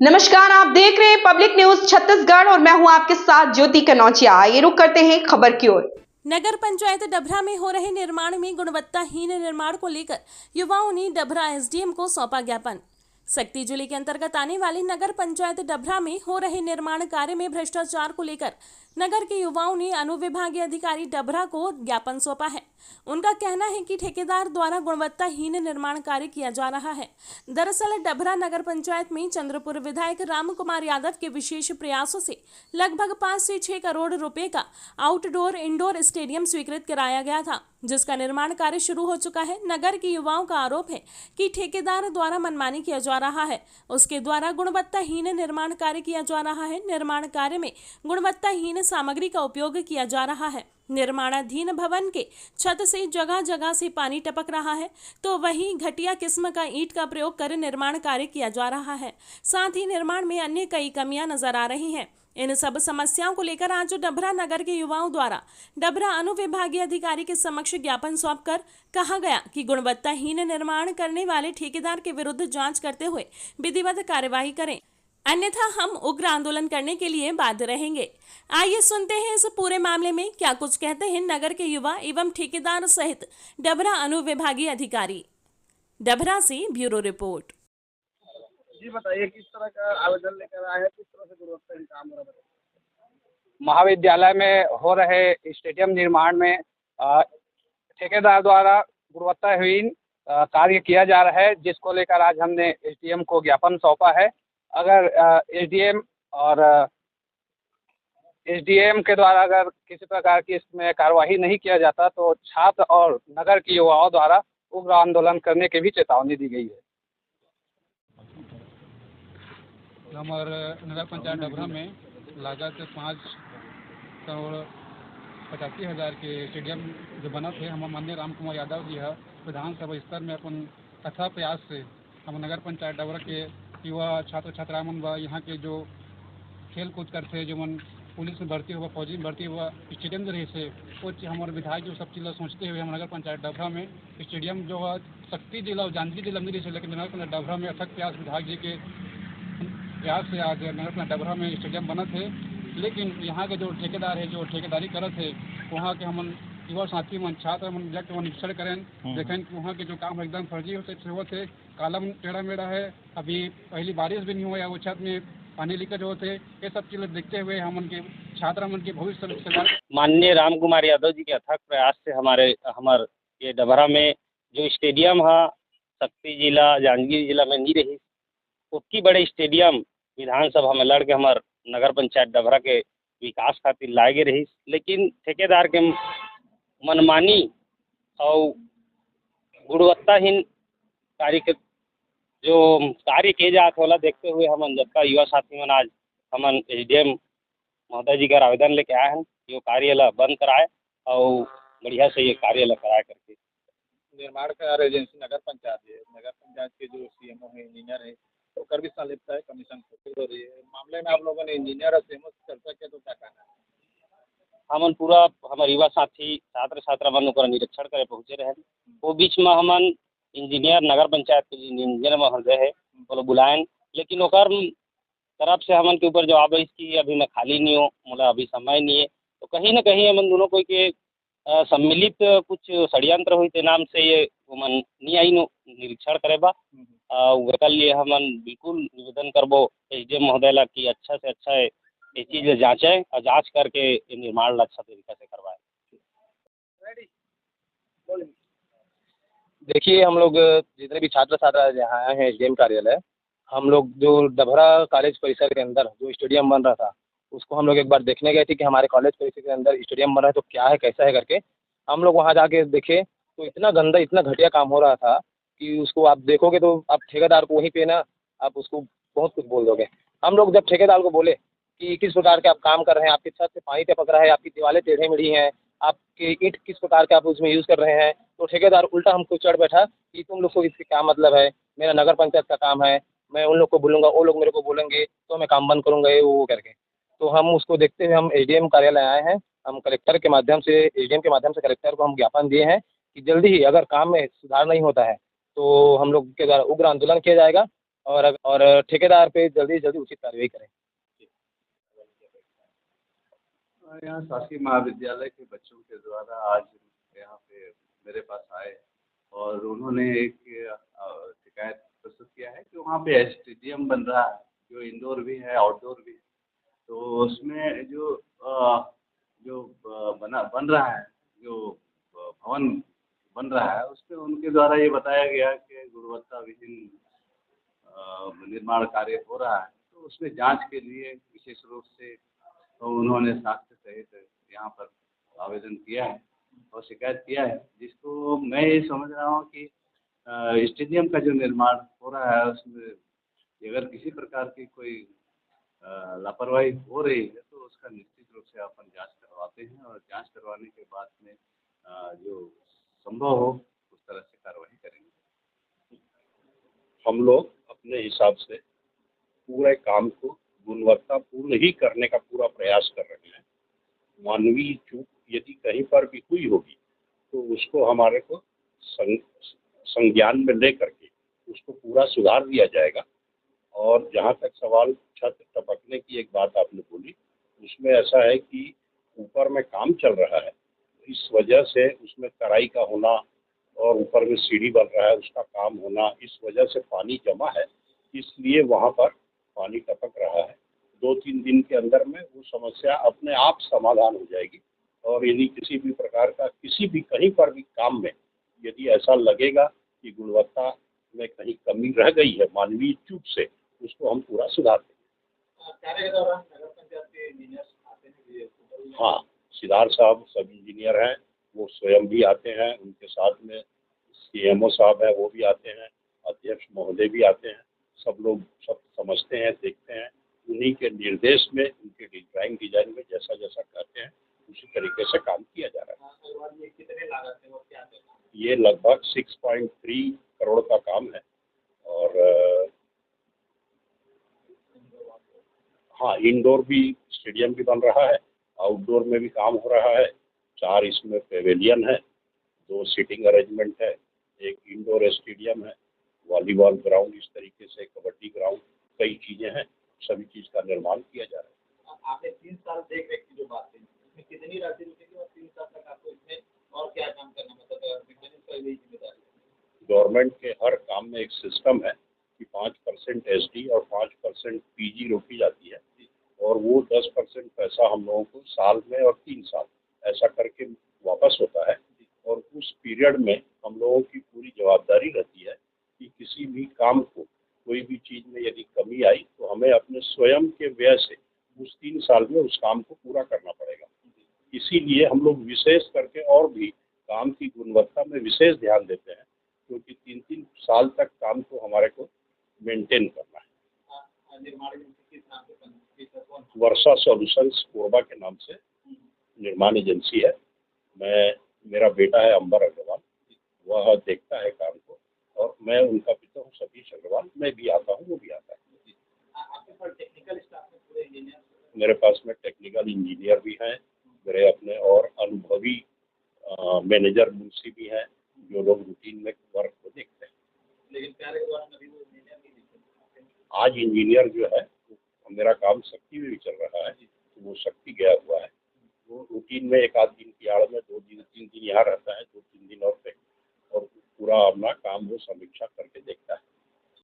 नमस्कार, आप देख रहे हैं पब्लिक न्यूज छत्तीसगढ़ और मैं हूं आपके साथ ज्योति कनौजिया। आइए रुक करते हैं खबर की ओर। नगर पंचायत डभरा में हो रहे निर्माण में गुणवत्ताहीन निर्माण को लेकर युवाओं ने डभरा एसडीएम को सौंपा ज्ञापन। शक्ति जिले के अंतर्गत आने वाली नगर पंचायत डभरा में हो रहे निर्माण कार्य में भ्रष्टाचार को लेकर नगर के युवाओं ने अनुविभागीय अधिकारी डभरा को ज्ञापन सौंपा है। उनका कहना है कि ठेकेदार द्वारा गुणवत्ताहीन निर्माण कार्य किया जा रहा है। दरअसल डभरा नगर पंचायत में चंद्रपुर विधायक राम कुमार यादव के विशेष प्रयासों से लगभग 5 से 6 करोड़ रुपए का आउटडोर इंडोर स्टेडियम स्वीकृत कराया गया था, जिसका निर्माण कार्य शुरू हो चुका है। नगर के युवाओं का आरोप है कि ठेकेदार द्वारा मनमानी किया जा रहा है, उसके द्वारा गुणवत्ताहीन निर्माण कार्य किया जा रहा है। निर्माण कार्य में गुणवत्ताहीन सामग्री का उपयोग किया जा रहा है। निर्माणाधीन भवन के छत से जगह जगह से पानी टपक रहा है, तो वहीं घटिया किस्म का ईंट का प्रयोग कर निर्माण कार्य किया जा रहा है। साथ ही निर्माण में अन्य कई कमियां नजर आ रही हैं। इन सब समस्याओं को लेकर आज डभरा नगर के युवाओं द्वारा डभरा अनुविभागीय अधिकारी के समक्ष ज्ञापन सौंपकर कहा गया कि गुणवत्ताहीन निर्माण करने वाले ठेकेदार के विरुद्ध जांच करते हुए विधिवत कार्यवाही करें, अन्यथा हम उग्र आंदोलन करने के लिए बाध्य रहेंगे। आइए सुनते हैं इस पूरे मामले में क्या कुछ कहते हैं नगर के युवा एवं ठेकेदार सहित डभरा अनुविभागीय अधिकारी। डभरा से ब्यूरो रिपोर्ट। जी बताइए, किस तरह का आवेदन लेकर आए हैं, किस तरह से गुणवत्ताहीन काम हो रहा है? महाविद्यालय में हो रहे स्टेडियम निर्माण में ठेकेदार द्वारा गुणवत्ताहीन कार्य किया जा रहा है, जिसको लेकर आज हमने एसडीएम को ज्ञापन सौंपा है। अगर एसडीएम और एसडीएम के द्वारा अगर किसी प्रकार की इसमें कार्रवाई नहीं किया जाता तो छात्र और नगर के युवाओं द्वारा उग्र आंदोलन करने की भी चेतावनी दी गई है। हमारे नगर पंचायत डभरा में लागत 5 करोड़ 85 हज़ार के स्टेडियम जो बना थे, हम माननीय राम कुमार यादव जी है विधानसभा स्तर में अपन अथक प्रयास से हम नगर पंचायत डभरा के युवा छात्र छात्राओं व यहाँ के जो खेल कूद करते जो मन पुलिस में भर्ती हुआ, फौजी में भर्ती हुआ, स्टेडियम जो रही से वो हमारे विधायक जो सब चीज़ सोचते हुए हम नगर पंचायत डभरा में स्टेडियम जो है शक्ति जिला और जांजगीर जिला में रही से, लेकिन नगर पंचायत डभरा में अथक प्रयास विधायक जी के प्रयास से आज नगर पंचायत डभरा में स्टेडियम बना थे। लेकिन यहाँ के जो ठेकेदार है जो ठेकेदारी कर थे, वहाँ के हम युवा साथी मन छात्र मन जाकर निरीक्षण करें, देखें कि वहाँ के जो काम एकदम फर्जी होते, कालम टेढ़ा मेढ़ा है, अभी पहली बारिश भी नहीं हुआ, वो छत में पानी लीकेज होते, ये सब चीज़ें देखते हुए हम उनके छात्र मन के भविष्य माननीय राम कुमार यादव जी के अथक प्रयास से हमारे ये डभरा में जो स्टेडियम है शक्ति जिला जांजगीर जिला में नहीं रही, उसकी बड़े स्टेडियम विधानसभा में लड़ के हमारे नगर पंचायत डभरा के विकास खातिर लाए गए रही। लेकिन ठेकेदार के मनमानी और गुणवत्ताहीन कार्य के जो कार्य किए जाते वाला देखते हुए हम जब का युवा साथी मन आज हम एसडीएम महोदय जी का आवेदन लेके आए हैं, जो कार्य ला बंद कराए और बढ़िया से ये कार्य ला कराए करके। निर्माण कार्य एजेंसी नगर पंचायत है, नगर पंचायत के जो सीएमओ है, इंजीनियर है, तो कर भी संलिप्त है, कमीशन हो रही है। मामले में आप लोगों ने इंजीनियर और सीएमओ से चर्चा किया तो क्या कहना है? हमन पूरा हमारे युवा साथी छात्र छात्रा मन ओकर निरीक्षण करे पहुँचे रहे, वो बीच में हमन इंजीनियर नगर पंचायत के इंजीनियर महोदय है बोलो बुलाएं, लेकिन ओकर तरफ से हमन के ऊपर जवाब है कि अभी मैं खाली नहीं हो, मोला अभी समय नहीं है। तो कहीं ना कहीं हमन दोनों कोई के सम्मिलित कुछ षड्यंत्र हुई थे नाम से ये मन नहीं आई नो निरीक्षण करे बा। ओकर लिए हमन बिल्कुल निवेदन करबो एसडीएम महोदय ला कि अच्छा से अच्छा ये चीज़ जाँचे और जाँच करके ये निर्माण ला अच्छा तरीका से करवाए। देखिए, हम लोग जितने भी छात्र छात्रा यहाँ आए हैं एसडीएम कार्यालय, हम लोग जो डभरा कॉलेज परिसर के अंदर जो स्टेडियम बन रहा था उसको हम लोग एक बार देखने गए थे कि हमारे कॉलेज परिसर के अंदर स्टेडियम बन रहा है तो क्या है कैसा है करके। हम लोग वहाँ जाके देखे तो इतना गंदा इतना घटिया काम हो रहा था कि उसको आप देखोगे तो आप ठेकेदार को वहीं पे ना आप उसको बहुत कुछ बोल दोगे। हम लोग जब ठेकेदार को बोले कि किस प्रकार के आप काम कर रहे हैं, आपकी छत से पानी टपक रहा है, आपकी दीवारें टेढ़ी मेढ़ी हैं, आपके ईंट किस प्रकार के आप उसमें यूज़ कर रहे हैं, तो ठेकेदार उल्टा हमको चढ़ बैठा कि तुम लोग को इससे क्या मतलब है, मेरा नगर पंचायत का काम है, मैं उन लोग को बोलूँगा, वो लोग मेरे को बोलेंगे तो मैं काम बंद करूँगा, ये वो करके। तो हम उसको देखते हुए हम एसडीएम कार्यालय आए हैं। हम कलेक्टर के माध्यम से एसडीएम के माध्यम से कलेक्टर को हम ज्ञापन दिए हैं कि जल्दी ही अगर काम में सुधार नहीं होता है तो हम लोग के द्वारा उग्र आंदोलन किया जाएगा और ठेकेदार पे जल्दी से जल्दी उचित कार्रवाई करें। यहाँ शासकीय महाविद्यालय के बच्चों के द्वारा आज यहाँ पे मेरे पास आए और उन्होंने एक शिकायत प्रस्तुत किया है कि वहाँ पे स्टेडियम बन रहा है, जो इंडोर भी है आउटडोर भी है। तो उसमें जो बन रहा है, जो भवन बन रहा है, उसमें उनके द्वारा ये बताया गया कि गुणवत्ता विहीन निर्माण कार्य हो रहा है। तो उसमें जांच के लिए विशेष रूप से उन्होंने साक्ष्य सहित यहाँ पर आवेदन किया है और शिकायत किया है, जिसको मैं ये समझ रहा हूँ कि स्टेडियम का जो निर्माण हो रहा है उसमें अगर किसी प्रकार की कोई लापरवाही हो रही है तो उसका निश्चित रूप से अपन जांच करवाते हैं और जांच करवाने के बाद में जो संभव हो उस तरह से कार्रवाई करेंगे। हम लोग अपने हिसाब से पूरे काम को गुणवत्तापूर्ण ही करने का पूरा प्रयास कर रहे हैं। मानवीय चूक यदि कहीं पर भी हुई होगी तो उसको हमारे को संज्ञान में ले करके उसको पूरा सुधार दिया जाएगा। और जहाँ तक सवाल छत टपकने की एक बात आपने बोली, उसमें ऐसा है कि ऊपर में काम चल रहा है, इस वजह से उसमें कढ़ाई का होना और ऊपर में सीढ़ी बन रहा है उसका काम होना, इस वजह से पानी जमा है, इसलिए वहाँ पर पानी टपक रहा है। 2-3 दिन के अंदर में वो समस्या अपने आप समाधान हो जाएगी। और यदि किसी भी प्रकार का किसी भी कहीं पर भी काम में यदि ऐसा लगेगा कि गुणवत्ता में कहीं कमी रह गई है मानवीय चूक से, उसको हम पूरा सुधार देंगे। हाँ, सिद्धार्थ साहब सब इंजीनियर हैं, वो स्वयं भी आते हैं, उनके साथ में CMO साहब हैं वो भी आते हैं, अध्यक्ष महोदय भी आते हैं। सब लोग सब समझते हैं, देखते हैं, उन्हीं के निर्देश में उनके ड्राइंग डिजाइन में जैसा जैसा कहते हैं उसी तरीके से काम किया जा रहा है। ये कितने लागत है और क्या है? ये लगभग 6.3 करोड़ का काम है। और हाँ, इंडोर भी स्टेडियम भी बन रहा है, आउटडोर में भी काम हो रहा है। 4 इसमें पेवेलियन है, 2 सीटिंग अरेंजमेंट है, एक इंडोर स्टेडियम है, वॉलीबॉल ग्राउंड, इस तरीके से कबड्डी ग्राउंड, कई चीज़ें हैं, सभी चीज़ का निर्माण किया जा रहा है। आपने 3 साल देख रेख की जो बात है, इसमें कितनी राशि रुकेगी और 3 साल तक आपको इसमें और क्या काम करना, मतलब जिम्मेदारी? गवर्नमेंट के हर काम में एक सिस्टम है कि 5% SD और 5% PG रोकी जाती है और वो 10% पैसा हम लोगों को साल में और 3 साल ऐसा करके वापस होता है। और उस पीरियड में हम लोगों की पूरी जवाबदारी रहती है कि किसी भी काम को, कोई भी चीज़ में यदि कमी आई तो हमें अपने स्वयं के व्यय से उस 3 साल में उस काम को पूरा करना पड़ेगा। इसीलिए हम लोग विशेष करके और भी काम की गुणवत्ता में विशेष ध्यान देते हैं, क्योंकि 3-3 साल तक काम को हमारे को मेंटेन करना है। निर्माण किस नाम से? वर्षा सॉल्यूशंस कोरबा के नाम से निर्माण एजेंसी है। मेरा बेटा है अंबर अग्रवाल, वह देखता है काम को, और मैं उनका पिता हूँ सतीश अग्रवाल। मैं भी आता हूँ, वो भी आता है। आपके पास टेक्निकल स्टाफ में पूरे इंजीनियर? मेरे पास में टेक्निकल इंजीनियर भी हैं, मेरे अपने और अनुभवी मैनेजर मुंशी भी हैं, जो लोग रूटीन में वर्क को देखते हैं। लेकिन कार्य के दौरान अभी वो इंजीनियर नहीं दिखते। आज इंजीनियर जो है, मेरा काम शक्ति में भी चल रहा है, तो वो शक्ति गया हुआ है। वो रूटीन में 1 आध दिन की आड़ में 2 दिन 3 दिन यहाँ रहता है, 2-3 दिन और पूरा अपना काम वो समीक्षा